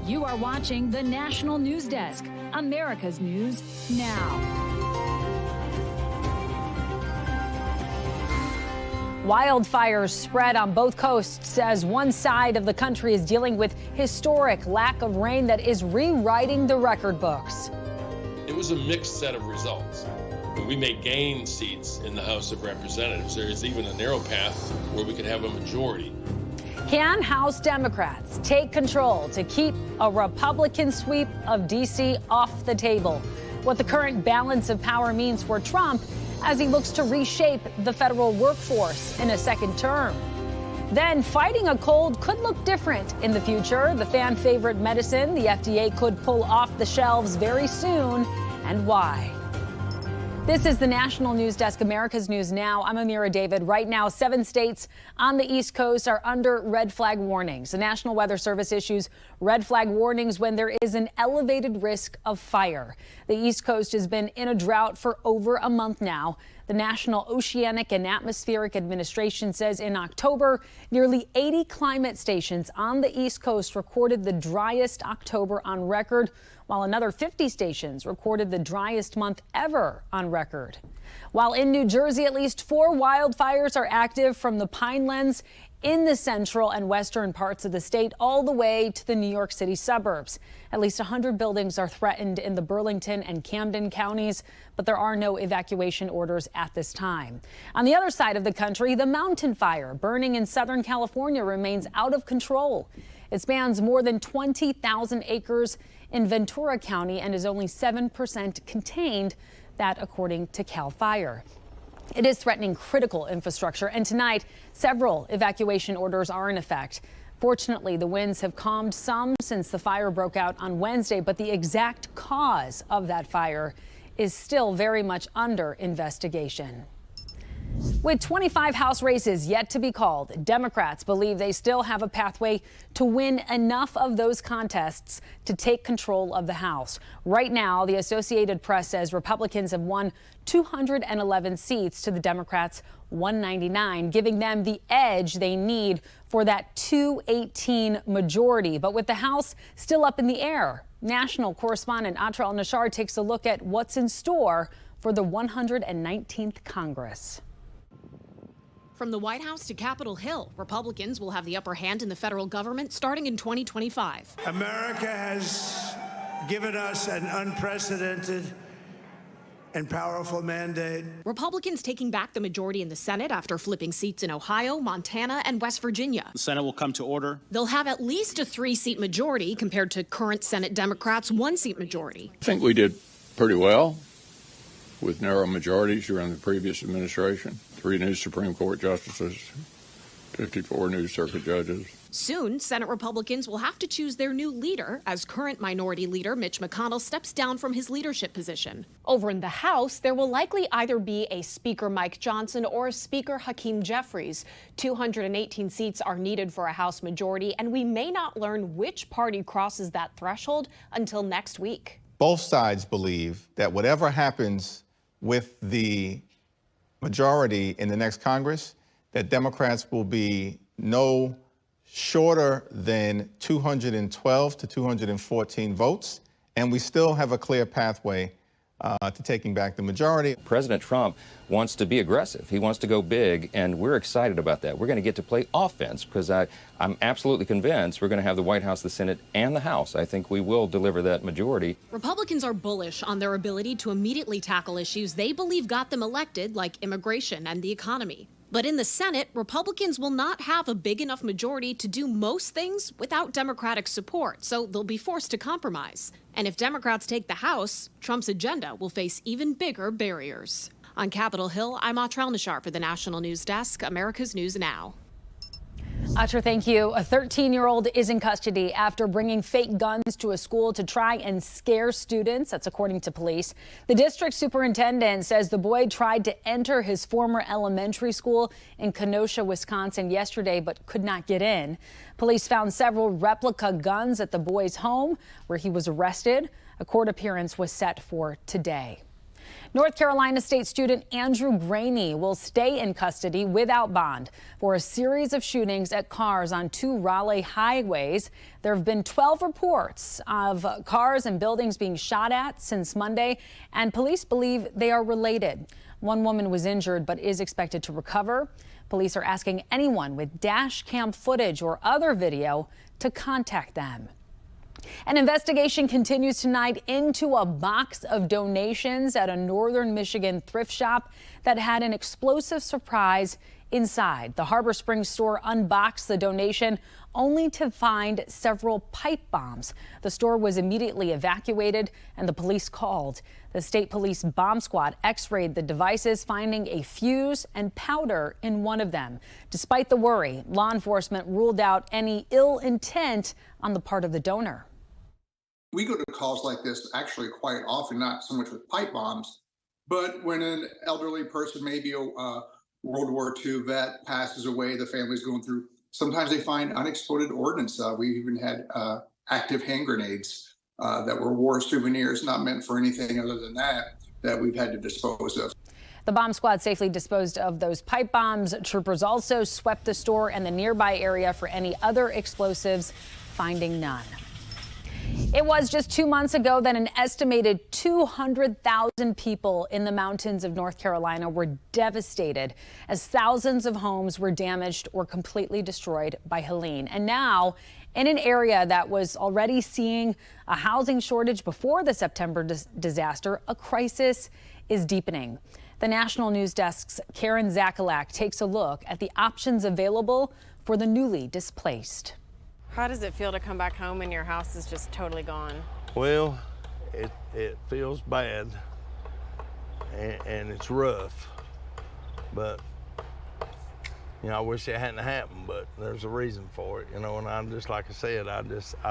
You are watching the National News Desk, America's News Now. Wildfires spread on both coasts as one side of the country is dealing with historic lack of rain that is rewriting the record books. It was a mixed set of results. We may gain seats in the House of Representatives. There is even a narrow path where we could have a majority. Can House Democrats take control to keep a Republican sweep of D.C. off the table? What the current balance of power means for Trump as he looks to reshape the federal workforce in a second term. Then fighting a cold could look different in the future. The fan favorite medicine the FDA could pull off the shelves very soon, and why? This is the National News Desk, America's News Now. I'm Amira David. Right now, 7 states on the East Coast are under red flag warnings. The National Weather Service issues red flag warnings when there is an elevated risk of fire. The East Coast has been in a drought for over a month now. The National Oceanic and Atmospheric Administration says in October, nearly 80 climate stations on the East Coast recorded the driest October on record, while another 50 stations recorded the driest month ever on record. While in New Jersey, at least 4 wildfires are active from the Pinelands in the central and western parts of the state all the way to the New York City suburbs. At least 100 buildings are threatened in the Burlington and Camden counties, but there are no evacuation orders at this time. On the other side of the country, the mountain fire burning in Southern California remains out of control. It spans more than 20,000 acres in Ventura County and is only 7% contained, that according to CAL FIRE. It is threatening critical infrastructure, and tonight, several evacuation orders are in effect. Fortunately, the winds have calmed some since the fire broke out on Wednesday, but the exact cause of that fire is still very much under investigation. With 25 House races yet to be called, Democrats believe they still have a pathway to win enough of those contests to take control of the House. Right now, the Associated Press says Republicans have won 211 seats to the Democrats' 199, giving them the edge they need for that 218 majority. But with the House still up in the air, national correspondent Atral Nashar takes a look at what's in store for the 119th Congress. From the White House to Capitol Hill, Republicans will have the upper hand in the federal government starting in 2025. America has given us an unprecedented and powerful mandate. Republicans taking back the majority in the Senate after flipping seats in Ohio, Montana, and West Virginia. The Senate will come to order. They'll have at least a 3-seat majority compared to current Senate Democrats' 1-seat majority. I think we did pretty well with narrow majorities during the previous administration. 3 new Supreme Court justices, 54 new circuit judges. Soon, Senate Republicans will have to choose their new leader as current Minority Leader Mitch McConnell steps down from his leadership position. Over in the House, there will likely either be a Speaker Mike Johnson or a Speaker Hakeem Jeffries. 218 seats are needed for a House majority, and we may not learn which party crosses that threshold until next week. Both sides believe that whatever happens with the majority in the next Congress, that Democrats will be no shorter than 212 to 214 votes, and we still have a clear pathway to taking back the majority. President Trump wants to be aggressive. He wants to go big, and we're excited about that. We're going to get to play offense because I'm absolutely convinced we're going to have the White House, the Senate, and the House. I think we will deliver that majority. Republicans are bullish on their ability to immediately tackle issues they believe got them elected, like immigration and the economy. But in the Senate, Republicans will not have a big enough majority to do most things without Democratic support, so they'll be forced to compromise. And if Democrats take the House, Trump's agenda will face even bigger barriers. On Capitol Hill, I'm Atral Nashar for the National News Desk, America's News Now. Atra, thank you. A 13-year-old is in custody after bringing fake guns to a school to try and scare students. That's according to police. The district superintendent says the boy tried to enter his former elementary school in Kenosha, Wisconsin yesterday, but could not get in. Police found several replica guns at the boy's home where he was arrested. A court appearance was set for today. North Carolina State student Andrew Graney will stay in custody without bond for a series of shootings at cars on 2 Raleigh highways. There have been 12 reports of cars and buildings being shot at since Monday, and police believe they are related. One woman was injured but is expected to recover. Police are asking anyone with dash cam footage or other video to contact them. An investigation continues tonight into a box of donations at a northern Michigan thrift shop that had an explosive surprise inside. The Harbor Springs store unboxed the donation only to find several pipe bombs. The store was immediately evacuated and the police called. The state police bomb squad x-rayed the devices, finding a fuse and powder in one of them. Despite the worry, law enforcement ruled out any ill intent on the part of the donor. We go to calls like this actually quite often, not so much with pipe bombs, but when an elderly person, maybe a World War II vet, passes away, the family's going through, sometimes they find unexploded ordnance. We even had active hand grenades that were war souvenirs, not meant for anything other than that we've had to dispose of. The bomb squad safely disposed of those pipe bombs. Troopers also swept the store and the nearby area for any other explosives, finding none. It was just 2 months ago that an estimated 200,000 people in the mountains of North Carolina were devastated as thousands of homes were damaged or completely destroyed by Helene. And now, in an area that was already seeing a housing shortage before the September disaster, a crisis is deepening. The National News Desk's Karen Zakalak takes a look at the options available for the newly displaced. How does it feel to come back home and your house is just totally gone? Well, it feels bad and it's rough, but you know, I wish it hadn't happened, but there's a reason for it, you know, and I'm just, like I said, I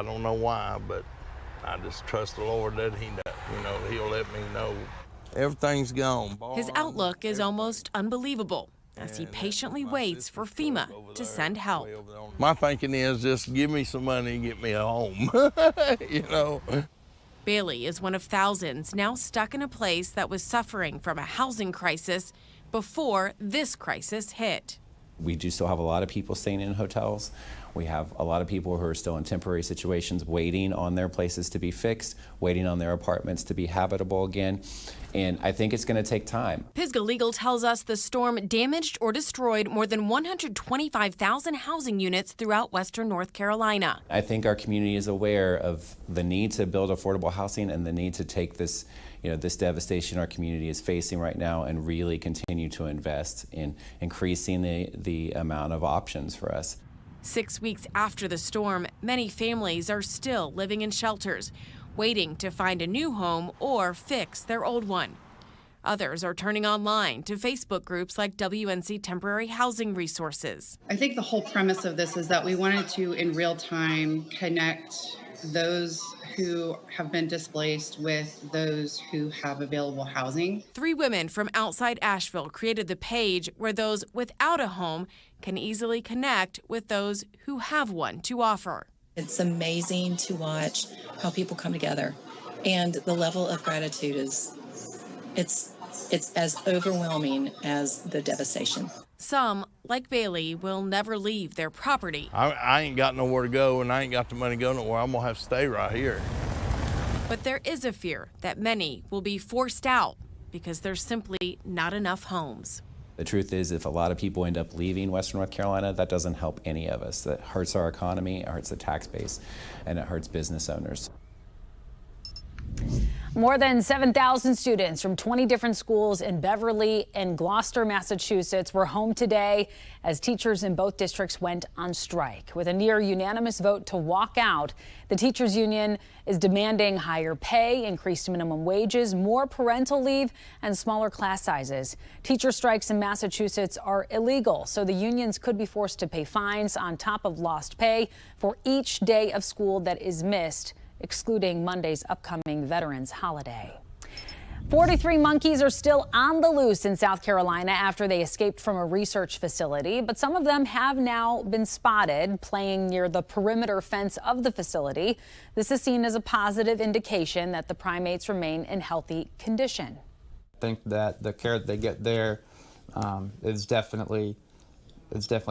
don't know why, but I just trust the Lord that He'll let me know. Everything's gone. His outlook is almost unbelievable as he patiently waits for FEMA to send help. My thinking is just give me some money and get me a home, you know. Bailey is one of thousands now stuck in a place that was suffering from a housing crisis before this crisis hit. We do still have a lot of people staying in hotels. We have a lot of people who are still in temporary situations waiting on their places to be fixed, waiting on their apartments to be habitable again. And I think it's going to take time. Pisgah Legal tells us the storm damaged or destroyed more than 125,000 housing units throughout western North Carolina. I think our community is aware of the need to build affordable housing and the need to take this, this devastation our community is facing right now and really continue to invest in increasing the amount of options for us. 6 weeks after the storm, many families are still living in shelters, waiting to find a new home or fix their old one. Others are turning online to Facebook groups like WNC Temporary Housing Resources. I think the whole premise of this is that we wanted to, in real time, connect those who have been displaced with those who have available housing. 3 women from outside Asheville created the page where those without a home can easily connect with those who have one to offer. It's amazing to watch how people come together, and the level of gratitude it's as overwhelming as the devastation. Some, like Bailey, will never leave their property. I ain't got nowhere to go, and I ain't got the money to go nowhere. I'm gonna have to stay right here. But there is a fear that many will be forced out because there's simply not enough homes. The truth is, if a lot of people end up leaving Western North Carolina, that doesn't help any of us. That hurts our economy, it hurts the tax base, and it hurts business owners. More than 7,000 students from 20 different schools in Beverly and Gloucester, Massachusetts were home today as teachers in both districts went on strike. With a near unanimous vote to walk out, the teachers union is demanding higher pay, increased minimum wages, more parental leave, and smaller class sizes. Teacher strikes in Massachusetts are illegal, so the unions could be forced to pay fines on top of lost pay for each day of school that is missed, excluding Monday's upcoming Veterans holiday. 43 monkeys are still on the loose in South Carolina after they escaped from a research facility, but some of them have now been spotted playing near the perimeter fence of the facility. This is seen as a positive indication that the primates remain in healthy condition. I think that the care that they get there is definitely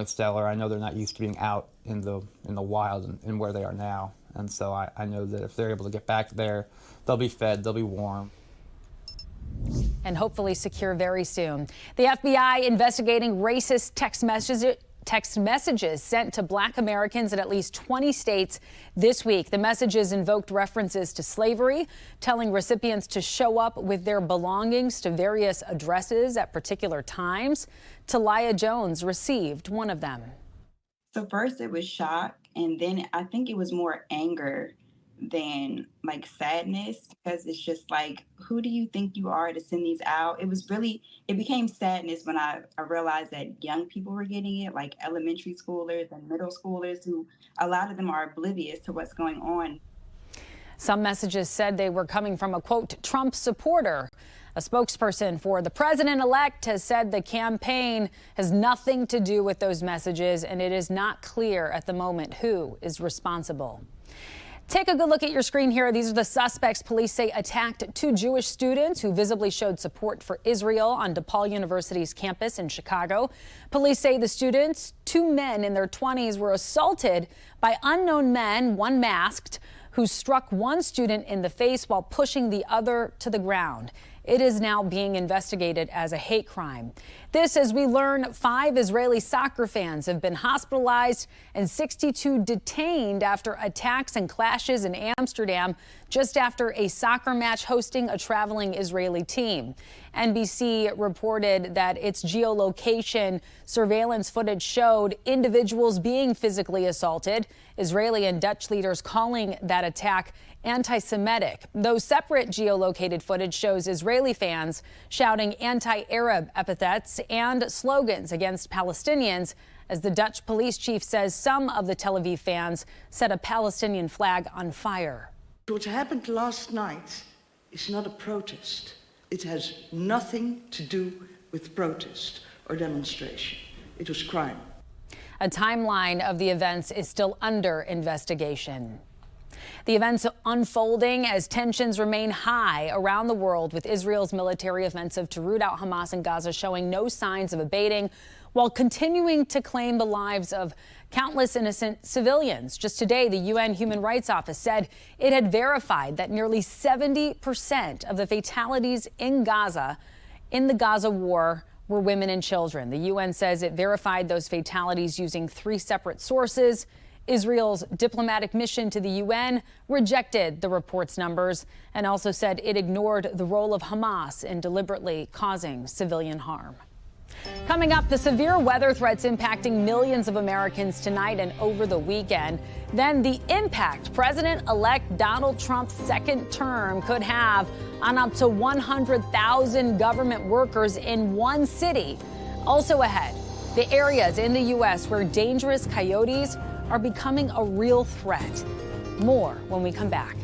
stellar. I know they're not used to being out in the wild and where they are now, and so I know that if they're able to get back there, they'll be fed, they'll be warm. And hopefully secure very soon. The FBI investigating racist text messages sent to Black Americans in at least 20 states this week. The messages invoked references to slavery, telling recipients to show up with their belongings to various addresses at particular times. Talia Jones received one of them. So first it was shock, and then I think it was more anger than like sadness, because it's just like, who do you think you are to send these out? It became sadness when I realized that young people were getting it, like elementary schoolers and middle schoolers, who a lot of them are oblivious to what's going on. Some messages said they were coming from a, quote, Trump supporter. A spokesperson for the president-elect has said the campaign has nothing to do with those messages, and it is not clear at the moment who is responsible. Take a good look at your screen here. These are the suspects police say attacked two Jewish students who visibly showed support for Israel on DePaul University's campus in Chicago. Police say the students, two men in their 20s, were assaulted by unknown men, one masked, who struck one student in the face while pushing the other to the ground. It is now being investigated as a hate crime. This, as we learn, 5 Israeli soccer fans have been hospitalized and 62 detained after attacks and clashes in Amsterdam just after a soccer match hosting a traveling Israeli team. NBC reported that its geolocation surveillance footage showed individuals being physically assaulted. Israeli and Dutch leaders calling that attack anti-Semitic, though separate geolocated footage shows Israeli fans shouting anti-Arab epithets and slogans against Palestinians, as the Dutch police chief says some of the Tel Aviv fans set a Palestinian flag on fire. What happened last night is not a protest. It has nothing to do with protest or demonstration. It was crime. A timeline of the events is still under investigation. The events unfolding as tensions remain high around the world, with Israel's military offensive to root out Hamas in Gaza showing no signs of abating, while continuing to claim the lives of countless innocent civilians. Just today, the UN Human Rights Office said it had verified that nearly 70% of the fatalities in Gaza, in the Gaza war, were women and children. The UN says it verified those fatalities using 3 separate sources. Israel's diplomatic mission to the UN rejected the report's numbers and also said it ignored the role of Hamas in deliberately causing civilian harm. Coming up, the severe weather threats impacting millions of Americans tonight and over the weekend. Then the impact President-elect Donald Trump's second term could have on up to 100,000 government workers in one city. Also ahead, the areas in the U.S. where dangerous coyotes are becoming a real threat. More when we come back.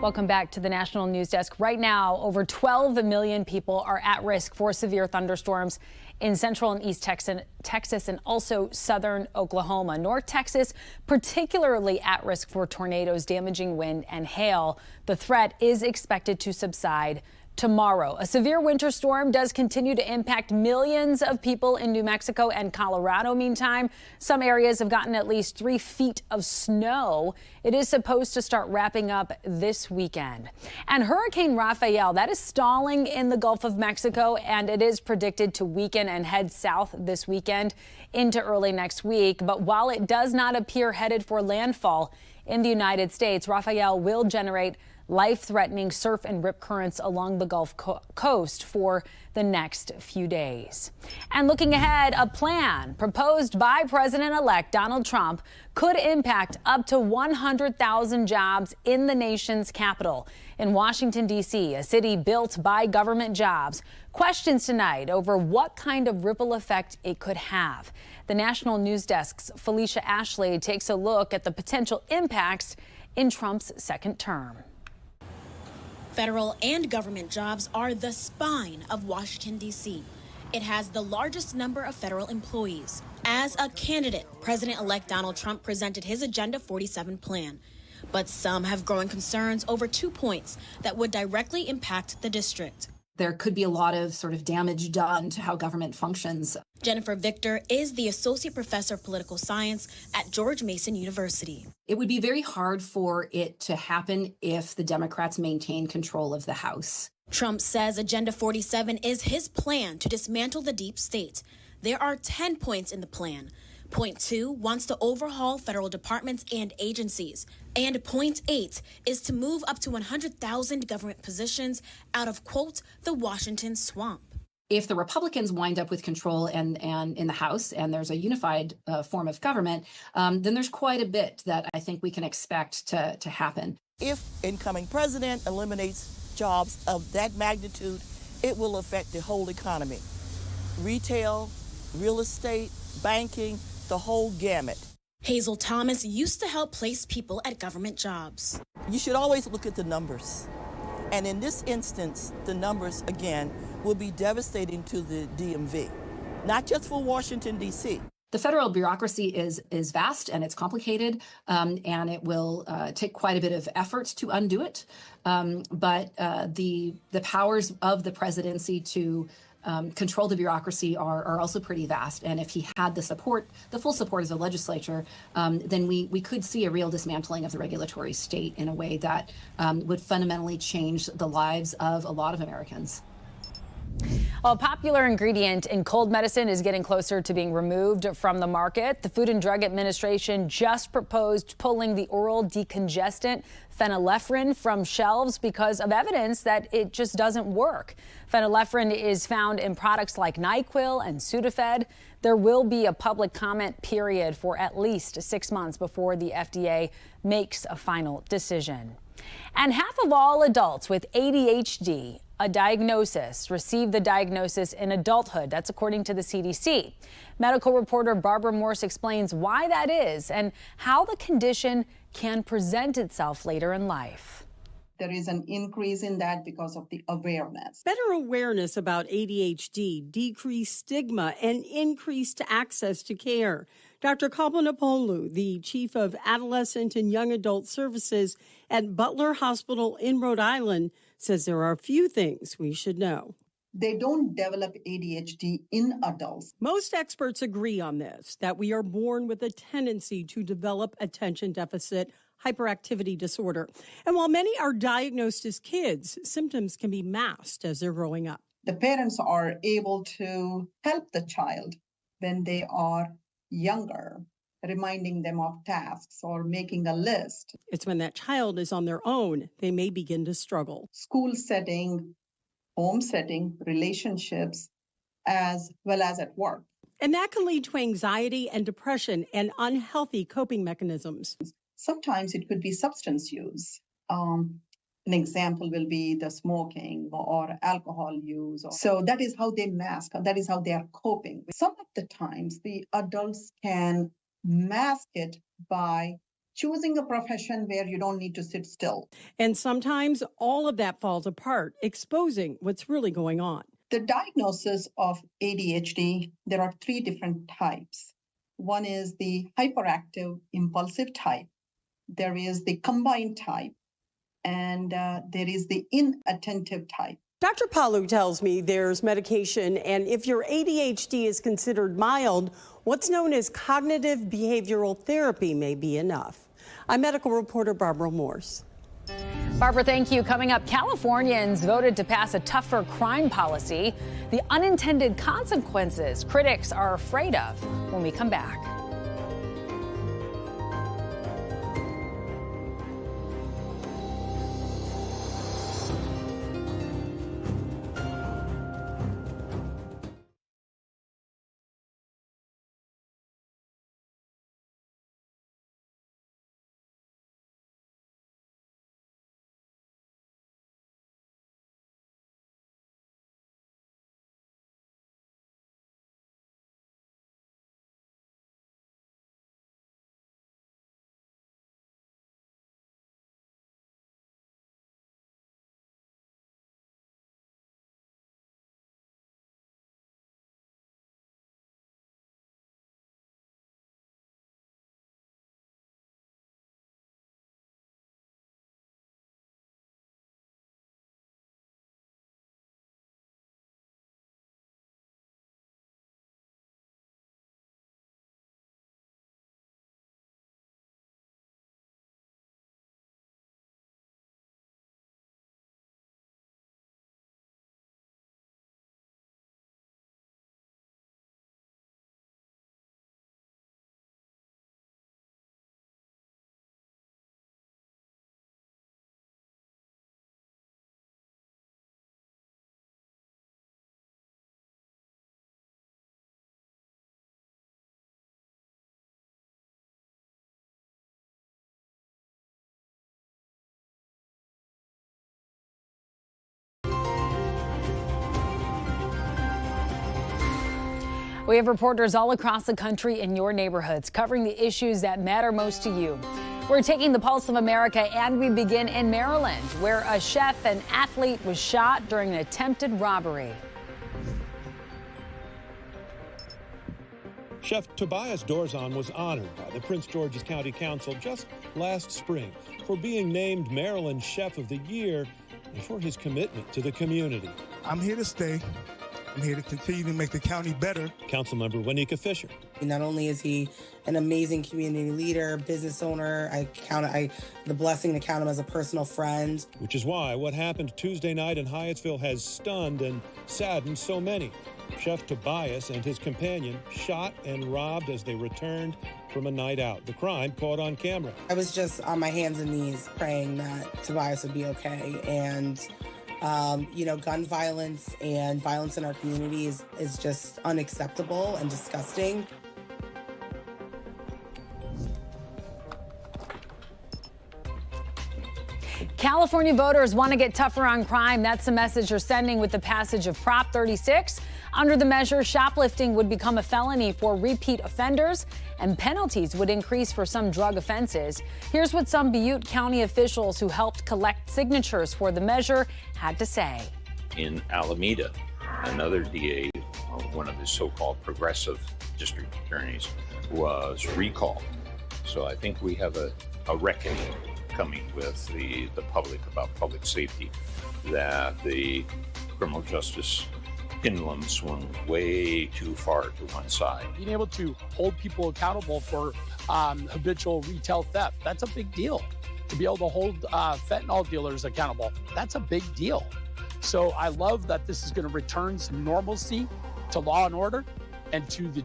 Welcome back to the National News Desk. Right now, over 12 million people are at risk for severe thunderstorms in central and east Texas and also southern Oklahoma. North Texas, particularly at risk for tornadoes, damaging wind and hail. The threat is expected to subside tomorrow. A severe winter storm does continue to impact millions of people in New Mexico and Colorado. Meantime, some areas have gotten at least 3 feet of snow. It is supposed to start wrapping up this weekend. And Hurricane Rafael, that is stalling in the Gulf of Mexico, and it is predicted to weaken and head south this weekend into early next week. But while it does not appear headed for landfall in the United States, Rafael will generate life-threatening surf and rip currents along the Gulf Coast for the next few days. And looking ahead, a plan proposed by President-elect Donald Trump could impact up to 100,000 jobs in the nation's capital. In Washington, D.C., a city built by government jobs. Questions tonight over what kind of ripple effect it could have. The National News Desk's Felicia Ashley takes a look at the potential impacts in Trump's second term. Federal and government jobs are the spine of Washington, D.C. It has the largest number of federal employees. As a candidate, President-elect Donald Trump presented his Agenda 47 plan. But some have growing concerns over 2 points that would directly impact the district. There could be a lot of sort of damage done to how government functions. Jennifer Victor is the Associate Professor of Political Science at George Mason University. It would be very hard for it to happen if the Democrats maintain control of the House. Trump says Agenda 47 is his plan to dismantle the deep state. There are 10 points in the plan. Point 2 wants to overhaul federal departments and agencies. And point 8 is to move up to 100,000 government positions out of, quote, the Washington swamp. If the Republicans wind up with control and in the House and there's a unified form of government, then there's quite a bit that I think we can expect to happen. If incoming president eliminates jobs of that magnitude, it will affect the whole economy. Retail, real estate, banking, the whole gamut. Hazel Thomas used to help place people at government jobs. You should always look at the numbers. And in this instance, the numbers, again, will be devastating to the DMV, not just for Washington, D.C. The federal bureaucracy is vast and it's complicated, and it will take quite a bit of effort to undo it. But the powers of the presidency to control the bureaucracy are also pretty vast. And if he had the full support of the legislature, then we could see a real dismantling of the regulatory state in a way that would fundamentally change the lives of a lot of Americans. A popular ingredient in cold medicine is getting closer to being removed from the market. The Food and Drug Administration just proposed pulling the oral decongestant phenylephrine from shelves because of evidence that it just doesn't work. Phenylephrine is found in products like NyQuil and Sudafed. There will be a public comment period for at least 6 months before the FDA makes a final decision. And half of all adults with ADHD, a diagnosis, receive the diagnosis in adulthood. That's according to the CDC. Medical reporter Barbara Morse explains why that is and how the condition can present itself later in life. There is an increase in that because of the awareness. Better awareness about ADHD, decreased stigma, and increased access to care. Dr. Kalpanapoulou, the chief of adolescent and young adult services at Butler Hospital in Rhode Island, says there are a few things we should know. They don't develop ADHD in adults. Most experts agree on this, that we are born with a tendency to develop attention deficit hyperactivity disorder. And while many are diagnosed as kids, symptoms can be masked as they're growing up. The parents are able to help the child when they are younger, reminding them of tasks or making a list. It's when that child is on their own, they may begin to struggle. School setting, home setting, relationships, as well as at work. And that can lead to anxiety and depression and unhealthy coping mechanisms. Sometimes it could be substance use. An example will be the smoking or alcohol use. So that is how they mask, that is how they are coping. Some of the times the adults can mask it by choosing a profession where you don't need to sit still. And sometimes all of that falls apart, exposing what's really going on. The diagnosis of ADHD, there are 3 different types. One is the hyperactive impulsive type. There is the combined type, and there is the inattentive type. Dr. Palu tells me there's medication, and if your ADHD is considered mild, what's known as cognitive behavioral therapy may be enough. I'm medical reporter Barbara Morse. Barbara, thank you. Coming up, Californians voted to pass a tougher crime policy. The unintended consequences critics are afraid of when we come back. We have reporters all across the country in your neighborhoods covering the issues that matter most to you. We're taking the pulse of America, and we begin in Maryland, where a chef and athlete was shot during an attempted robbery. Chef Tobias Dorzon was honored by the Prince George's County Council just last spring for being named Maryland Chef of the Year and for his commitment to the community. I'm here to stay. I'm here to continue to make the county better. Councilmember Wanika Fisher. Not only is he an amazing community leader, business owner, the blessing to count him as a personal friend. Which is why what happened Tuesday night in Hyattsville has stunned and saddened so many. Chef Tobias and his companion shot and robbed as they returned from a night out. The crime caught on camera. I was just on my hands and knees praying that Tobias would be okay. And gun violence and violence in our community is just unacceptable and disgusting. California voters want to get tougher on crime. That's the message they're sending with the passage of Prop 36. Under the measure, shoplifting would become a felony for repeat offenders, and penalties would increase for some drug offenses. Here's what some Butte County officials who helped collect signatures for the measure had to say. In Alameda, another DA, one of the so-called progressive district attorneys, was recalled. So I think we have a reckoning coming with the public about public safety, that the criminal justice pendulum swung way too far to one side. Being able to hold people accountable for habitual retail theft, that's a big deal. To be able to hold fentanyl dealers accountable, that's a big deal. So I love that this is going to return some normalcy to law and order and to the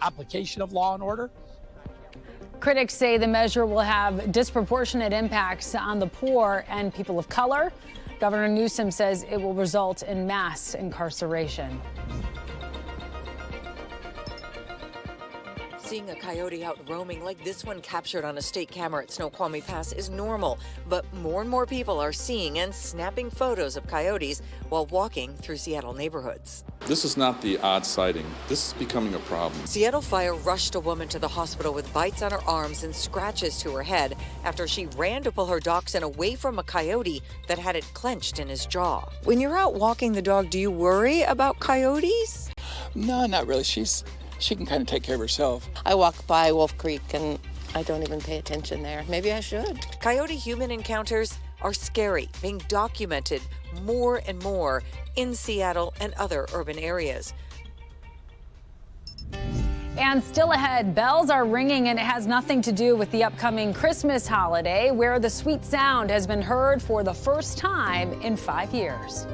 application of law and order. Critics say the measure will have disproportionate impacts on the poor and people of color. Governor Newsom says it will result in mass incarceration. Seeing a coyote out roaming like this one captured on a state camera at Snoqualmie Pass is normal, but more and more people are seeing and snapping photos of coyotes while walking through Seattle neighborhoods. This is not the odd sighting. This is becoming a problem. Seattle Fire rushed a woman to the hospital with bites on her arms and scratches to her head after she ran to pull her dachshund away from a coyote that had it clenched in his jaw. When you're out walking the dog, do you worry about coyotes? No, not really. She can kind of take care of herself. I walk by Wolf Creek and I don't even pay attention there. Maybe I should. Coyote-human encounters are scary, being documented more and more in Seattle and other urban areas. And still ahead, bells are ringing, and it has nothing to do with the upcoming Christmas holiday, where the sweet sound has been heard for the first time in 5 years.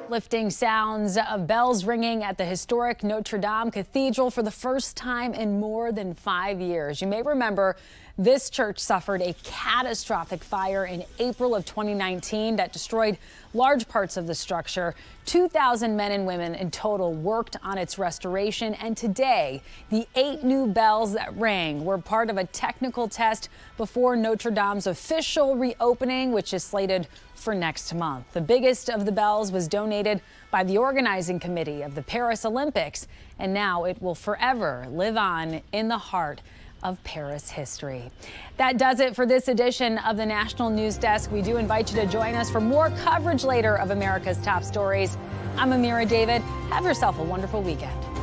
Uplifting sounds of bells ringing at the historic Notre Dame Cathedral for the first time in more than 5 years. You may remember this church suffered a catastrophic fire in April of 2019 that destroyed large parts of the structure. 2,000 men and women in total worked on its restoration, and today the 8 new bells that rang were part of a technical test before Notre Dame's official reopening, which is slated for next month. The biggest of the bells was donated by the organizing committee of the Paris Olympics, and now it will forever live on in the heart of Paris history. That does it for this edition of the National News Desk. We do invite you to join us for more coverage later of America's top stories. I'm Amira David. Have yourself a wonderful weekend.